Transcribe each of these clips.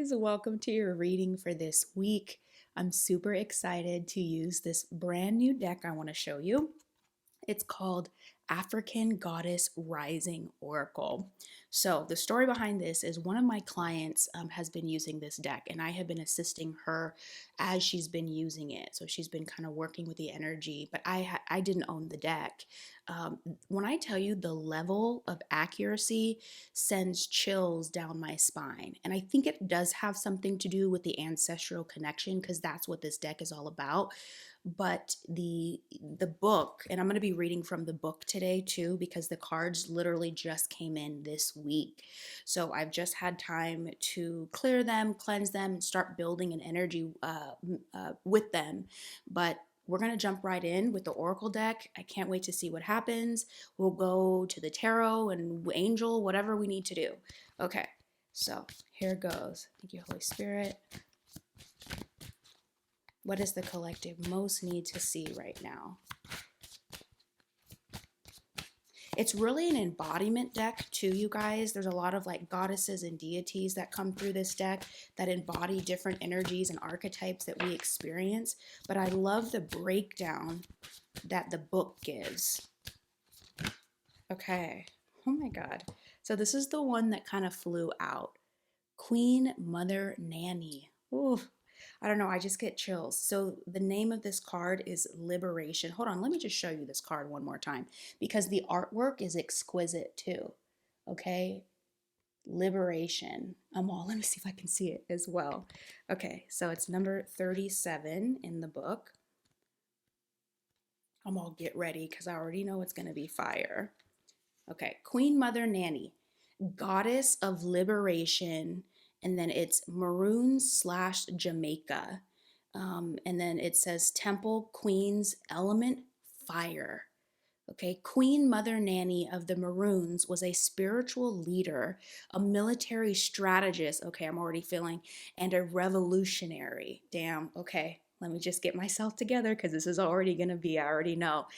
guys, welcome to your reading for this week. I'm super excited to use this brand new deck I want to show you. It's called African Goddess Rising Oracle. So the story behind this is one of my clients has been using this deck, and I have been assisting her as she's been using it. So she's been kind of working with the energy, but I didn't own the deck. When I tell you the level of accuracy sends chills down my spine, and I think it does have something to do with the ancestral connection because that's what this deck is all about. But the book, and I'm going to be reading from the book today too because the cards literally just came in this week. So I've just had time to clear them, cleanse them, and start building an energy with them. But we're going to jump right in with the Oracle deck. I can't wait to see what happens. We'll go to the tarot and angel, whatever we need to do. Okay, so here goes. Thank you, Holy Spirit. What does the collective most need to see right now? It's really an embodiment deck too, you guys. There's a lot of like goddesses and deities that come through this deck that embody different energies and archetypes that we experience. But I love the breakdown that the book gives. Okay. Oh my God. So this is the one that kind of flew out. Queen Mother Nanny. Ooh. I don't know, I just get chills. So the name of this card is Liberation. Hold on, let me just show you this card one more time because the artwork is exquisite too. Okay, Liberation. Let me see if I can see it as well. Okay, so it's number 37 in the book. I'm all get ready because I already know it's going to be fire. Okay, Queen Mother Nanny, goddess of liberation, and then it's Maroon/Jamaica. And then it says Temple Queen's Element Fire. Okay, Queen Mother Nanny of the Maroons was a spiritual leader, a military strategist. Okay, I'm already feeling, and a revolutionary. Damn, okay, let me just get myself together because this is already going to be, I already know.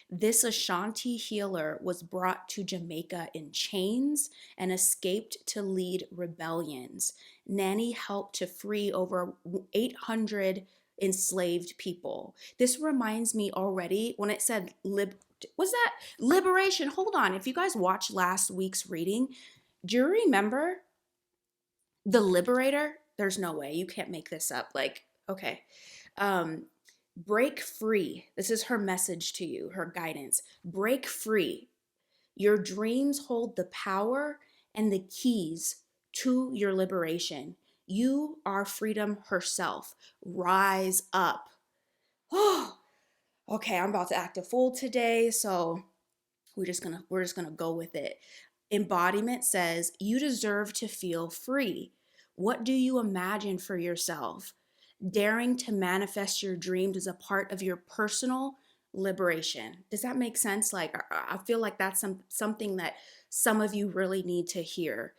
This Ashanti healer was brought to Jamaica in chains and escaped to lead rebellions. Nanny helped to free over 800 enslaved people. This reminds me already when it said was that liberation? Hold on. If you guys watched last week's reading, do you remember the liberator? There's no way. You can't make this up. Like, okay. Break free. This is her message to you, her guidance. Break free. Your dreams hold the power and the keys to your liberation. You are freedom herself. Rise up. Oh, okay, I'm about to act a fool today, so we're just gonna go with it. Embodiment says you deserve to feel free. What do you imagine for yourself? Daring to manifest your dreams is a part of your personal liberation. Does that make sense? Like, I feel like that's something that some of you really need to hear.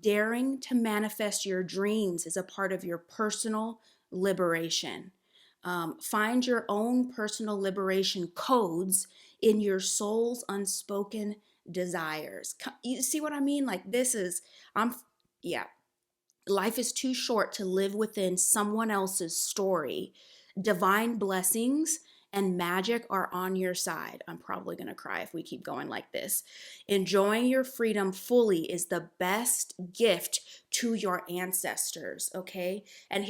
Daring to manifest your dreams is a part of your personal liberation. Find your own personal liberation codes in your soul's unspoken desires. You see what I mean? Like, yeah. Life is too short to live within someone else's story. Divine blessings and magic are on your side. I'm probably going to cry if we keep going like this. Enjoying your freedom fully is the best gift to your ancestors, okay? And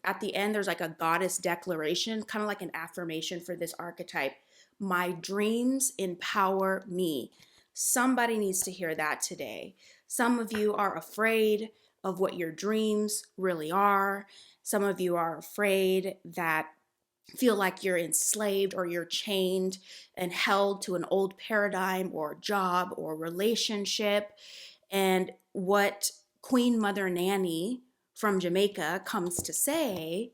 at the end, there's like a goddess declaration, kind of like an affirmation for this archetype. My dreams empower me. Somebody needs to hear that today. Some of you are afraid of what your dreams really are. Some of you are afraid that feel like you're enslaved or you're chained and held to an old paradigm or job or relationship. And what Queen Mother Nanny from Jamaica comes to say,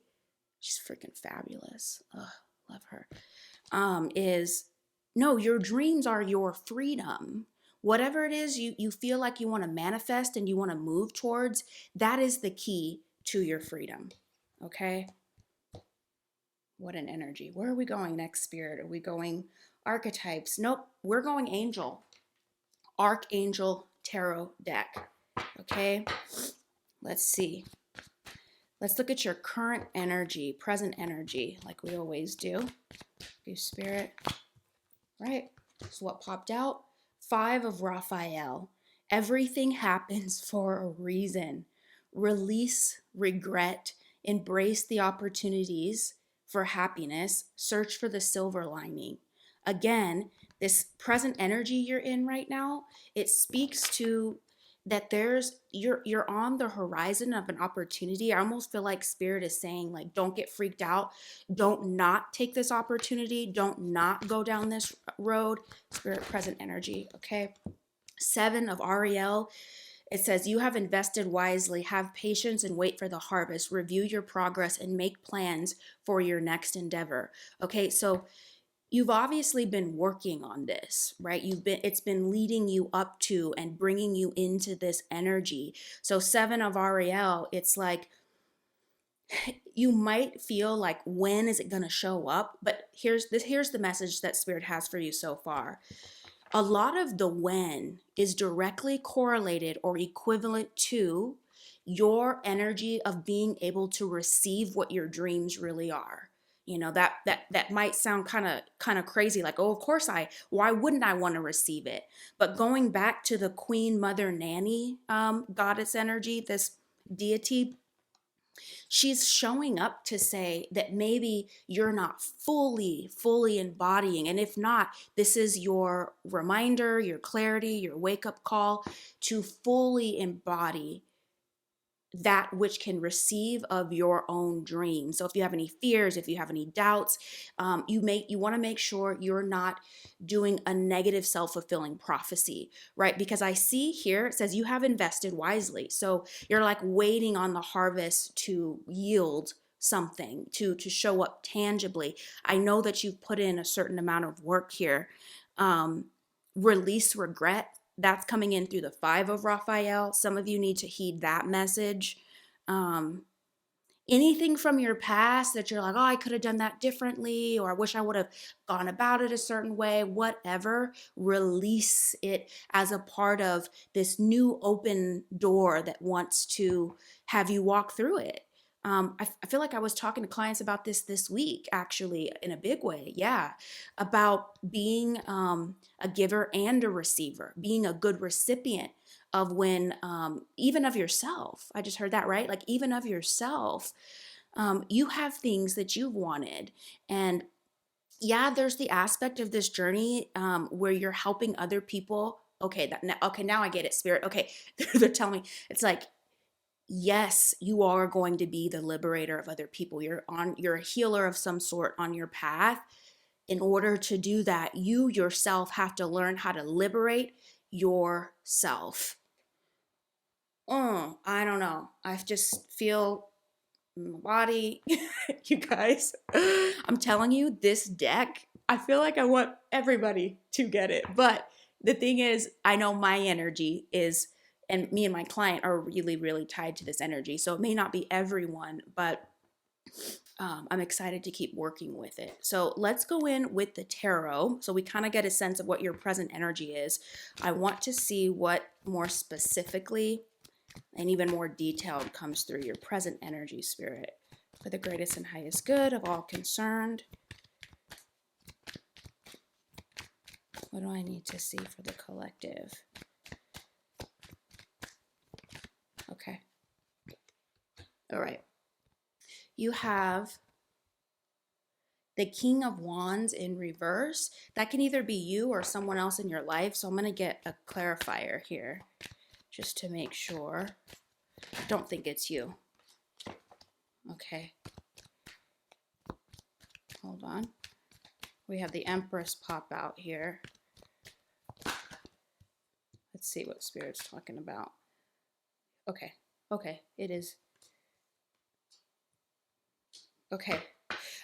she's freaking fabulous. Ugh, love her. Is no, your dreams are your freedom. Whatever it is you feel like you want to manifest and you want to move towards, that is the key to your freedom. Okay? What an energy. Where are we going next, Spirit? Are we going archetypes? Nope, we're going angel. Archangel tarot deck. Okay? Let's see. Let's look at your current energy, present energy, like we always do. You spirit, right? So what popped out? 5 of Raphael. Everything happens for a reason. Release regret, embrace the opportunities for happiness, search for the silver lining. Again, this present energy you're in right now, it speaks to that you're on the horizon of an opportunity. I almost feel like spirit is saying, like, don't get freaked out, don't not take this opportunity, don't not go down this road. Spirit, present energy. Okay. 7 of Ariel, it says, you have invested wisely, have patience and wait for the harvest, review your progress and make plans for your next endeavor. Okay, so you've obviously been working on this, right? It's been leading you up to and bringing you into this energy. So 7 of Ariel, it's like, you might feel like, when is it going to show up? But here's the message that spirit has for you so far. A lot of the when is directly correlated or equivalent to your energy of being able to receive what your dreams really are. You know, that might sound kind of crazy, like, oh, of course why wouldn't I want to receive it? But going back to the Queen Mother Nanny goddess energy, this deity, she's showing up to say that maybe you're not fully embodying. And if not, this is your reminder, your clarity, your wake up call to fully embody that which can receive of your own dream. So if you have any fears, if you have any doubts, you want to make sure you're not doing a negative self-fulfilling prophecy, right? Because I see here it says you have invested wisely. So you're like waiting on the harvest to yield something, to show up tangibly. I know that you've put in a certain amount of work here. Release regret, that's coming in through the 5 of Raphael. Some of you need to heed that message. Um, Anything from your past that you're like, oh, I could have done that differently, or I wish I would have gone about it a certain way, whatever, release it as a part of this new open door that wants to have you walk through it. I feel like I was talking to clients about this week, actually, in a big way. Yeah. About being a giver and a receiver, being a good recipient of when, even of yourself. I just heard that, right? Like, even of yourself, you have things that you've wanted. And yeah, there's the aspect of this journey where you're helping other people. Okay, now I get it, spirit. Okay, they're telling me, it's like, yes, you are going to be the liberator of other people. You're a healer of some sort on your path. In order to do that, you yourself have to learn how to liberate yourself. I don't know. I just feel in my body. You guys, I'm telling you, this deck, I feel like I want everybody to get it. But the thing is, I know my energy is, and me and my client are really, really tied to this energy. So it may not be everyone, but I'm excited to keep working with it. So let's go in with the tarot. So we kind of get a sense of what your present energy is. I want to see what more specifically and even more detailed comes through your present energy, spirit, for the greatest and highest good of all concerned. What do I need to see for the collective? Okay. All right. You have the King of Wands in reverse. That can either be you or someone else in your life. So I'm going to get a clarifier here just to make sure. Don't think it's you. Okay. Hold on. We have the Empress pop out here. Let's see what Spirit's talking about. Okay. Okay. It is. Okay.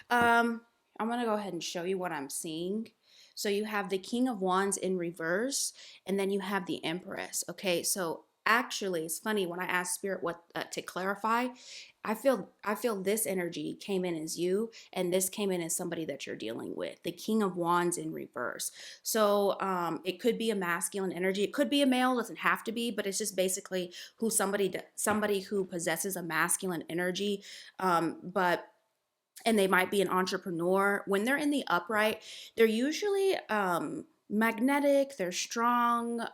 I'm going to go ahead and show you what I'm seeing. So you have the King of Wands in reverse, and then you have the Empress. Okay. So actually, it's funny when I asked Spirit what to clarify. I feel this energy came in as you, and this came in as somebody that you're dealing with. The King of Wands in reverse. So it could be a masculine energy. It could be a male. Doesn't have to be, but it's just basically who somebody who possesses a masculine energy. But and they might be an entrepreneur. When they're in the upright, they're usually magnetic, they're strong,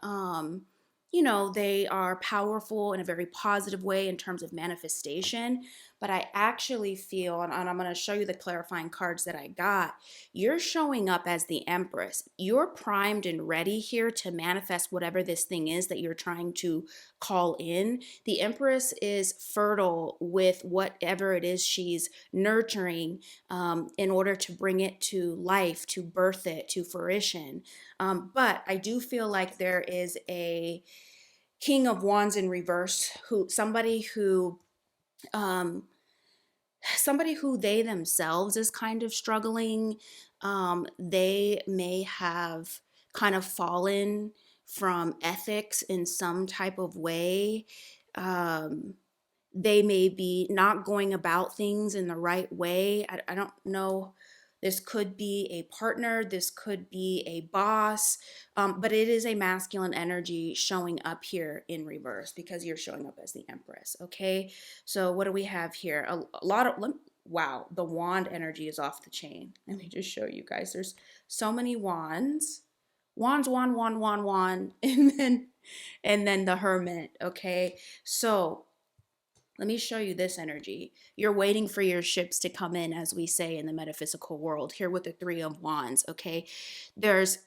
they are powerful in a very positive way in terms of manifestation. But I actually feel, and I'm going to show you the clarifying cards that I got, you're showing up as the Empress. You're primed and ready here to manifest whatever this thing is that you're trying to call in. The Empress is fertile with whatever it is she's nurturing in order to bring it to life, to birth it to fruition. But I do feel like there is a King of Wands in reverse, um, somebody who they themselves is kind of struggling. They may have kind of fallen from ethics in some type of way. Um, they may be not going about things in the right way. I don't know. This could be a partner, this could be a boss, but it is a masculine energy showing up here in reverse because you're showing up as the Empress. Okay, so what do we have here? A lot of, wow, the wand energy is off the chain. Let me just show you guys. There's so many wands. Wands, wand, and then the Hermit. Okay, so let me show you this energy. You're waiting for your ships to come in, as we say in the metaphysical world, here with the Three of Wands, okay? There's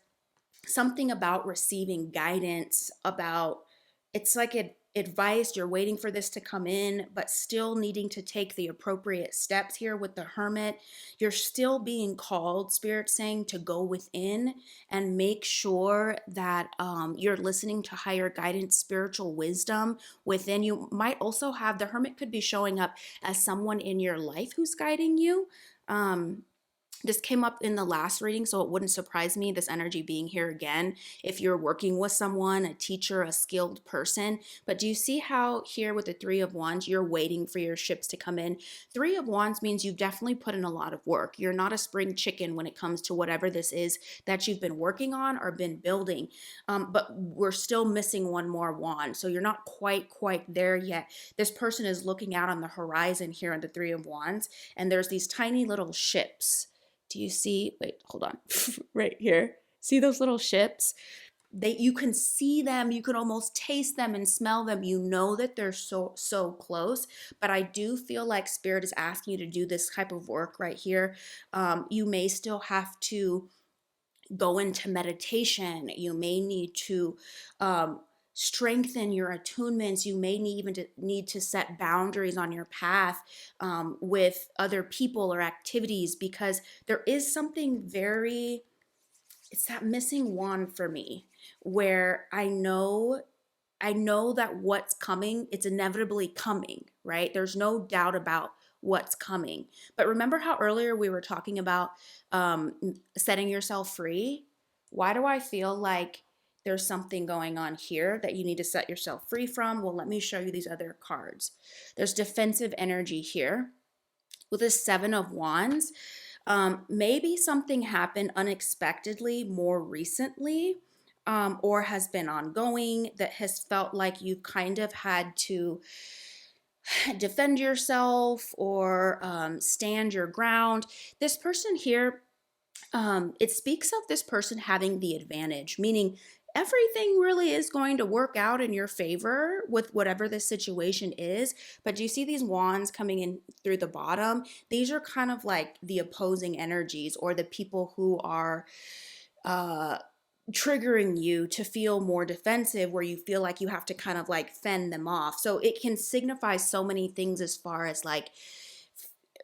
something about receiving guidance, about it's like advice. You're waiting for this to come in, but still needing to take the appropriate steps here with the Hermit. You're still being called, Spirit saying, to go within and make sure that you're listening to higher guidance, spiritual wisdom within. You might also have the Hermit could be showing up as someone in your life who's guiding you. This came up in the last reading, so it wouldn't surprise me, this energy being here again, if you're working with someone, a teacher, a skilled person. But do you see how here with the Three of Wands, you're waiting for your ships to come in? Three of Wands means you've definitely put in a lot of work. You're not a spring chicken when it comes to whatever this is that you've been working on or been building. But we're still missing one more wand. So you're not quite there yet. This person is looking out on the horizon here on the Three of Wands, and there's these tiny little ships. Do you see? Wait, hold on. Right here. See those little ships? You can see them, you can almost taste them and smell them. You know that they're so close. But I do feel like Spirit is asking you to do this type of work right here. You may still have to go into meditation. You may need to strengthen your attunements. You may need to set boundaries on your path with other people or activities, because there is something very, it's that missing wand for me, where I know that what's coming, it's inevitably coming, right? There's no doubt about what's coming. But remember how earlier we were talking about setting yourself free? Why do I feel like there's something going on here that you need to set yourself free from? Well, let me show you these other cards. There's defensive energy here with the Seven of Wands. Maybe something happened unexpectedly more recently, or has been ongoing, that has felt like you've kind of had to defend yourself or stand your ground. This person here, it speaks of this person having the advantage, meaning everything really is going to work out in your favor with whatever the situation is. But do you see these wands coming in through the bottom? These are kind of like the opposing energies, or the people who are uh, triggering you to feel more defensive, where you feel like you have to kind of like fend them off. So it can signify so many things, as far as like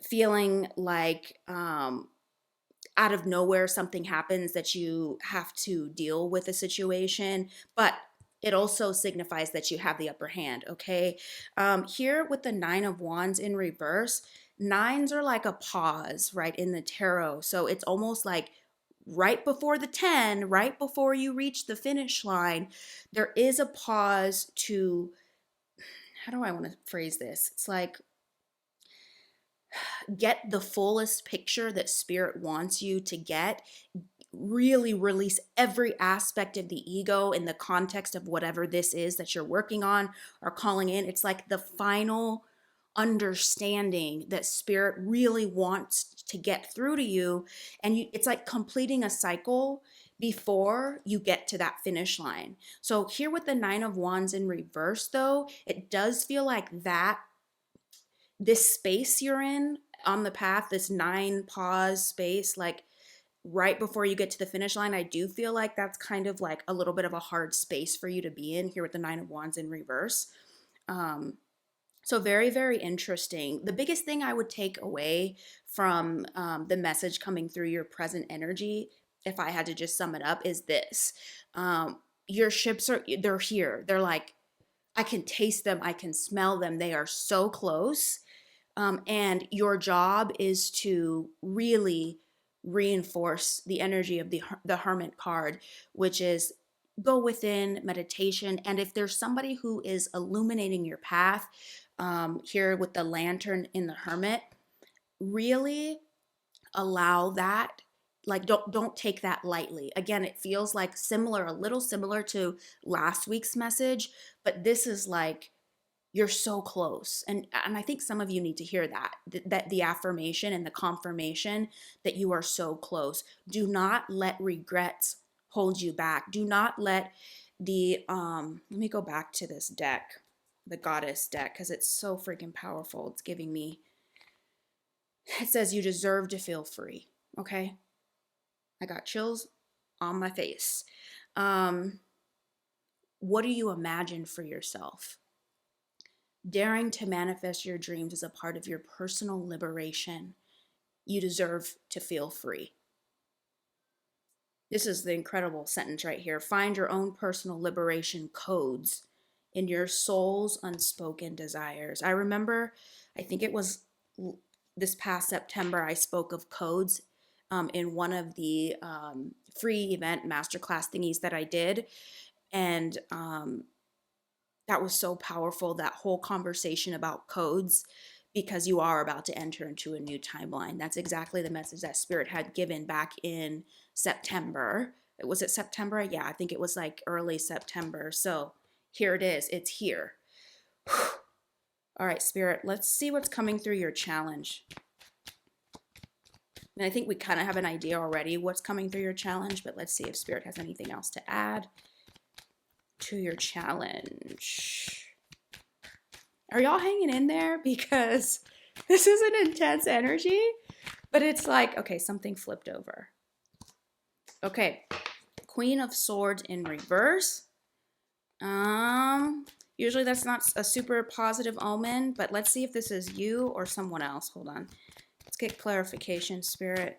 feeling like out of nowhere something happens that you have to deal with a situation, but it also signifies that you have the upper hand. Okay, here with the Nine of Wands in reverse, nines are like a pause, right, in the tarot. So it's almost like right before the 10, right before you reach the finish line, there is a pause to, how do I want to phrase this? It's like, get the fullest picture that spirit wants you to get, really release every aspect of the ego in the context of whatever this is that you're working on or calling in. It's like the final understanding that spirit really wants to get through to you. And it's like completing a cycle before you get to that finish line. So here with the Nine of Wands in reverse, though, it does feel like that this space you're in on the path, this 9 pause space, like right before you get to the finish line, I do feel like that's kind of like a little bit of a hard space for you to be in here with the Nine of Wands in reverse. So very, very interesting. The biggest thing I would take away from the message coming through your present energy, if I had to just sum it up, is this. Your ships they're here. They're like, I can taste them. I can smell them. They are so close. And your job is to really reinforce the energy of the Hermit card, which is go within meditation. And if there's somebody who is illuminating your path, here with the lantern in the Hermit, really allow that. Like, don't take that lightly. Again, it feels like a little similar to last week's message, but this is like, you're so close. And I think some of you need to hear that the affirmation and the confirmation that you are so close. Do not let regrets hold you back. Do not let let me go back to this deck, the Goddess deck, because it's so freaking powerful. It's giving me, it says you deserve to feel free. Okay. I got chills on my face. What do you imagine for yourself? Daring to manifest your dreams is a part of your personal liberation. You deserve to feel free. This is the incredible sentence right here. Find your own personal liberation codes in your soul's unspoken desires. I remember, I think it was this past September, I spoke of codes in one of the free event masterclass thingies that I did. And that was so powerful, that whole conversation about codes, because you are about to enter into a new timeline. That's exactly the message that Spirit had given back in September. Was it September? Yeah, I think it was like early September. So here it is. It's here. All right, Spirit, let's see what's coming through your challenge. And I think we kind of have an idea already what's coming through your challenge, but let's see if Spirit has anything else to add to your challenge. Are y'all hanging in there? Because this is an intense energy, but it's like, okay, something flipped over. Okay, Queen of Swords in reverse. Usually that's not a super positive omen, but let's see if this is you or someone else. Hold on. Let's get clarification, Spirit.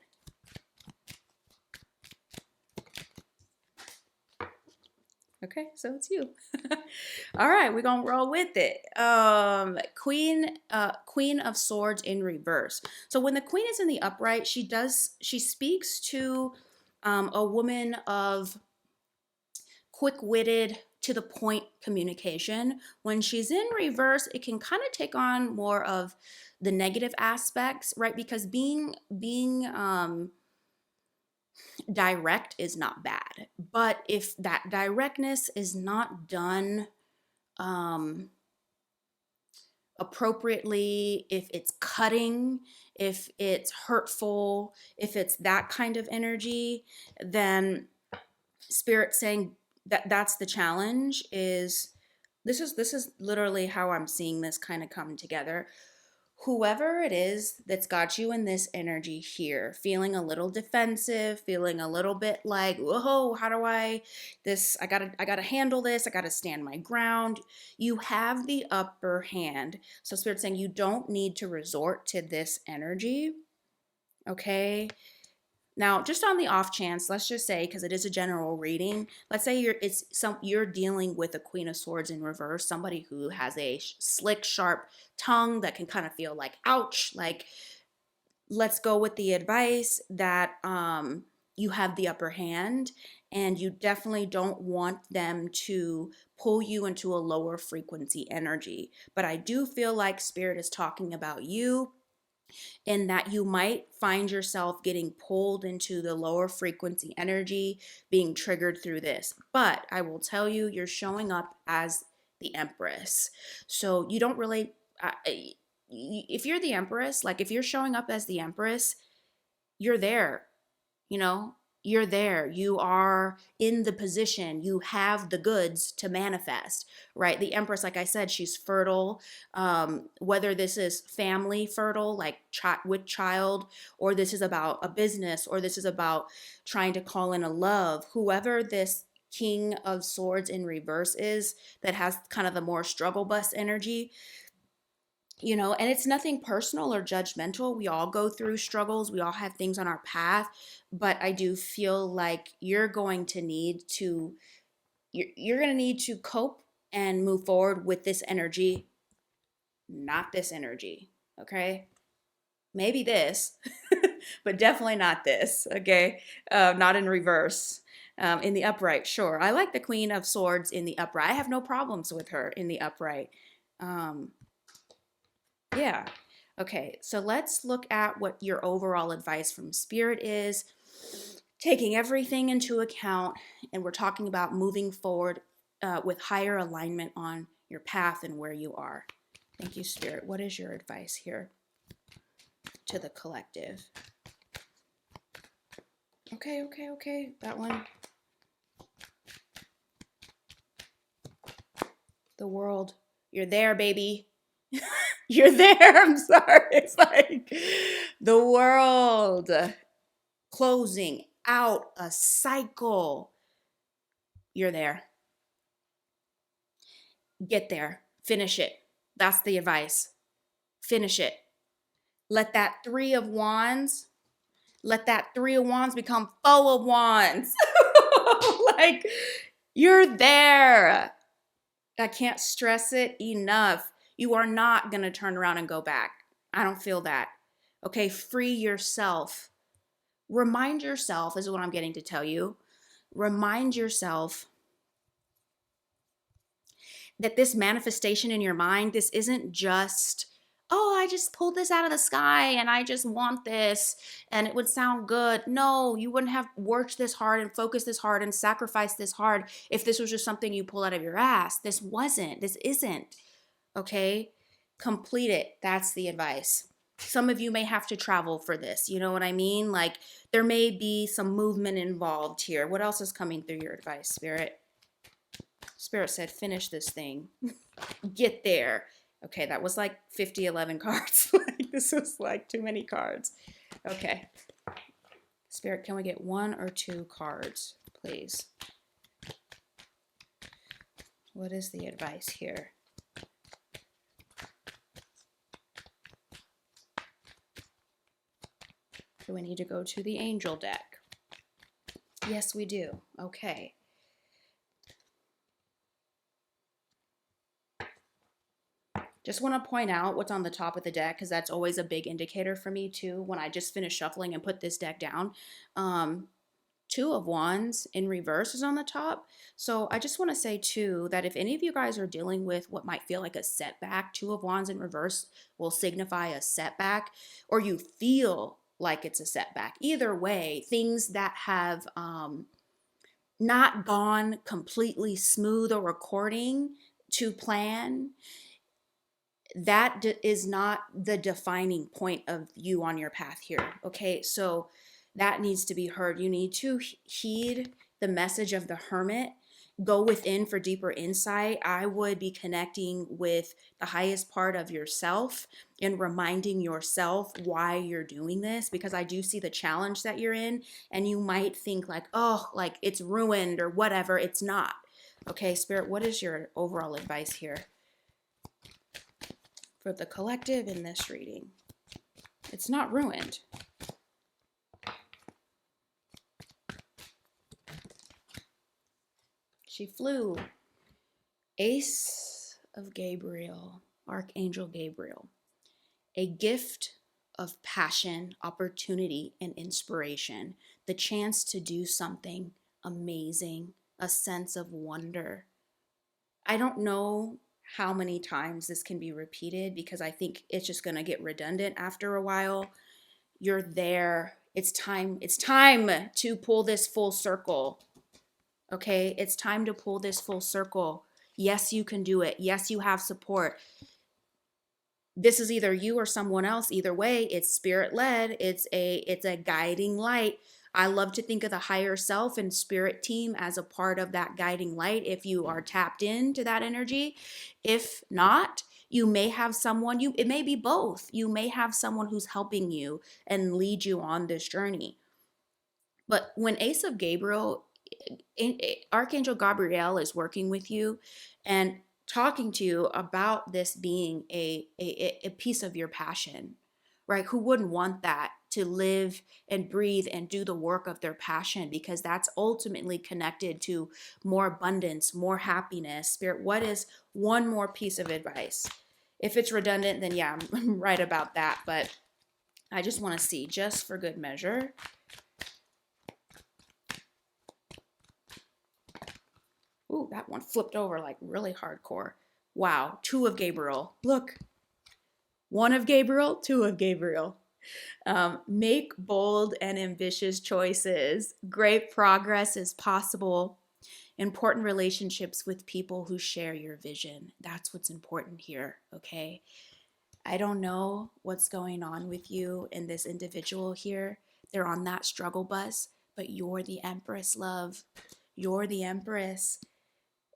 Okay, so it's you. All right, we're gonna roll with it. Queen of Swords in reverse. So when the Queen is in the upright, she speaks to a woman of quick-witted, to the point communication. When she's in reverse, it can kind of take on more of the negative aspects, right? Because being direct is not bad, but if that directness is not done appropriately, if it's cutting, if it's hurtful, if it's that kind of energy, then Spirit saying that's the challenge. Is this is literally how I'm seeing this kind of come together. Whoever it is that's got you in this energy here, feeling a little defensive, feeling a little bit like, whoa, how do I gotta handle this, I gotta stand my ground. You have the upper hand. So Spirit's saying you don't need to resort to this energy. Okay. Now, just on the off chance, let's just say, because it is a general reading, let's say you're dealing with a Queen of Swords in reverse, somebody who has a slick, sharp tongue that can kind of feel like, ouch. Like, let's go with the advice that you have the upper hand, and you definitely don't want them to pull you into a lower frequency energy. But I do feel like Spirit is talking about you, in that you might find yourself getting pulled into the lower frequency energy, being triggered through this. But I will tell you, you're showing up as the Empress. So you don't really, if you're the Empress, like if you're showing up as the Empress, you're there. You know, you're there. You are in the position. You have the goods to manifest, right? The Empress, like I said, she's fertile. Whether this is family fertile, like with child, or this is about a business, or this is about trying to call in a love, whoever this King of Swords in reverse is, that has kind of the more struggle bus energy, and it's nothing personal or judgmental. We all go through struggles. We all have things on our path, but I do feel like you're going to need to cope and move forward with this energy, not this energy. Okay? Maybe this, but definitely not this. Okay? Not in reverse. In the upright, sure. I like the Queen of Swords in the upright. I have no problems with her in the upright. Yeah. Okay, so let's look at what your overall advice from Spirit is, taking everything into account, and we're talking about moving forward with higher alignment on your path and where you are. Thank you, Spirit. What is your advice here to the collective? Okay. That one. The world. You're there, baby. You're there. I'm sorry. It's like the world closing out a cycle. You're there. Get there. Finish it. That's the advice. Finish it. Let that Three of Wands become Four of Wands. Like, you're there. I can't stress it enough. You are not going to turn around and go back. I don't feel that. Okay, free yourself. Remind yourself, this is what I'm getting to tell you. Remind yourself that this manifestation in your mind, this isn't just, oh, I just pulled this out of the sky and I just want this and it would sound good. No, you wouldn't have worked this hard and focused this hard and sacrificed this hard if this was just something you pull out of your ass. This isn't. Okay? Complete it. That's the advice. Some of you may have to travel for this. You know what I mean? Like, there may be some movement involved here. What else is coming through your advice, Spirit? Spirit said, finish this thing. Get there. Okay, that was like 11 cards. Like, this was like too many cards. Okay. Spirit, can we get 1 or 2 cards, please? What is the advice here? Do we need to go to the angel deck? Yes, we do. Okay. Just want to point out what's on the top of the deck, because that's always a big indicator for me too when I just finish shuffling and put this deck down. 2 of Wands in reverse is on the top. So I just want to say too that if any of you guys are dealing with what might feel like a setback, 2 of Wands in reverse will signify a setback, or you feel like it's a setback. Either way, things that have not gone completely smooth or according to plan, that is not the defining point of you on your path here. Okay, so that needs to be heard. You need to heed the message of the Hermit. Go within for deeper insight. I would be connecting with the highest part of yourself and reminding yourself why you're doing this, because I do see the challenge that you're in, and you might think like, oh, like it's ruined or whatever. It's not. Okay, Spirit, what is your overall advice here for the collective in this reading? It's not ruined. She flew. Ace of Gabriel, Archangel Gabriel. A gift of passion, opportunity, and inspiration, the chance to do something amazing, a sense of wonder. I don't know how many times this can be repeated because I think it's just going to get redundant after a while. You're there. It's time. It's time to pull this full circle. Okay? It's time to pull this full circle. Yes, you can do it. Yes, you have support. This is either you or someone else. Either way, it's spirit led. It's a guiding light. I love to think of the higher self and spirit team as a part of that guiding light if you are tapped into that energy. If not, you may have someone, it may be both. You may have someone who's helping you and lead you on this journey. But when Ace of Gabriel, Archangel Gabriel is working with you and talking to you about this being a piece of your passion, right? Who wouldn't want that to live and breathe and do the work of their passion? Because that's ultimately connected to more abundance, more happiness. Spirit, what is one more piece of advice? If it's redundant, then yeah, I'm right about that. But I just want to see, just for good measure. Ooh, that one flipped over like really hardcore. Wow, 2 of Gabriel. Look, 1 of Gabriel, 2 of Gabriel. Make bold and ambitious choices. Great progress is possible. Important relationships with people who share your vision. That's what's important here, okay? I don't know what's going on with you and this individual here. They're on that struggle bus, but you're the Empress, love. You're the Empress.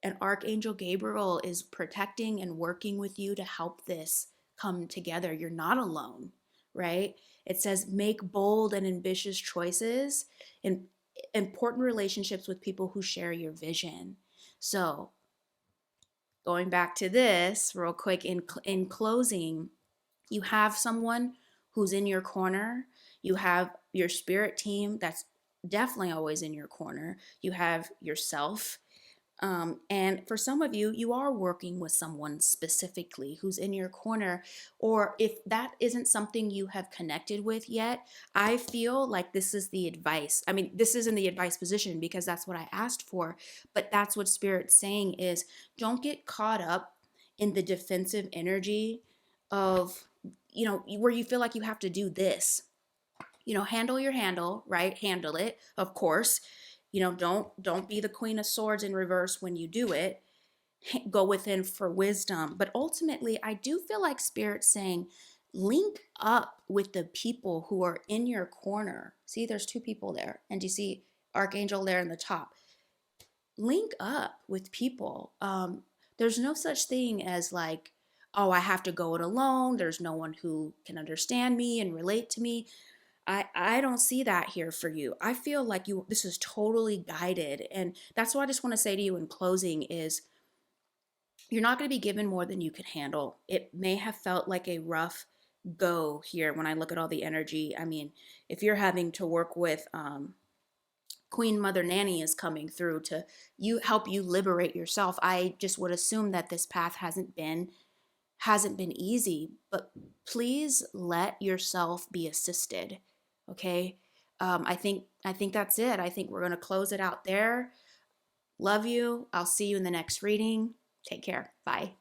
And Archangel Gabriel is protecting and working with you to help this come together. You're not alone, right? It says make bold and ambitious choices and important relationships with people who share your vision. So, going back to this real quick in closing, you have someone who's in your corner. You have your spirit team that's definitely always in your corner. You have yourself. And for some of you, you are working with someone specifically who's in your corner. Or if that isn't something you have connected with yet, I feel like this is the advice. I mean, this isn't the advice position because that's what I asked for, but that's what Spirit's saying is don't get caught up in the defensive energy of, where you feel like you have to do this. Handle your handle, right? Handle it, of course. Don't be the Queen of Swords in reverse when you do it. Go within for wisdom. But ultimately, I do feel like Spirit's saying, link up with the people who are in your corner. See, there's 2 people there. And you see Archangel there in the top. Link up with people. There's no such thing as like, oh, I have to go it alone. There's no one who can understand me and relate to me. I don't see that here for you. I feel like this is totally guided. And that's what I just want to say to you in closing is you're not going to be given more than you can handle. It may have felt like a rough go here when I look at all the energy. I mean, if you're having to work with Queen Mother Nanny is coming through to help you liberate yourself, I just would assume that this path hasn't been easy, but please let yourself be assisted. Okay. I think that's it. I think we're going to close it out there. Love you. I'll see you in the next reading. Take care. Bye.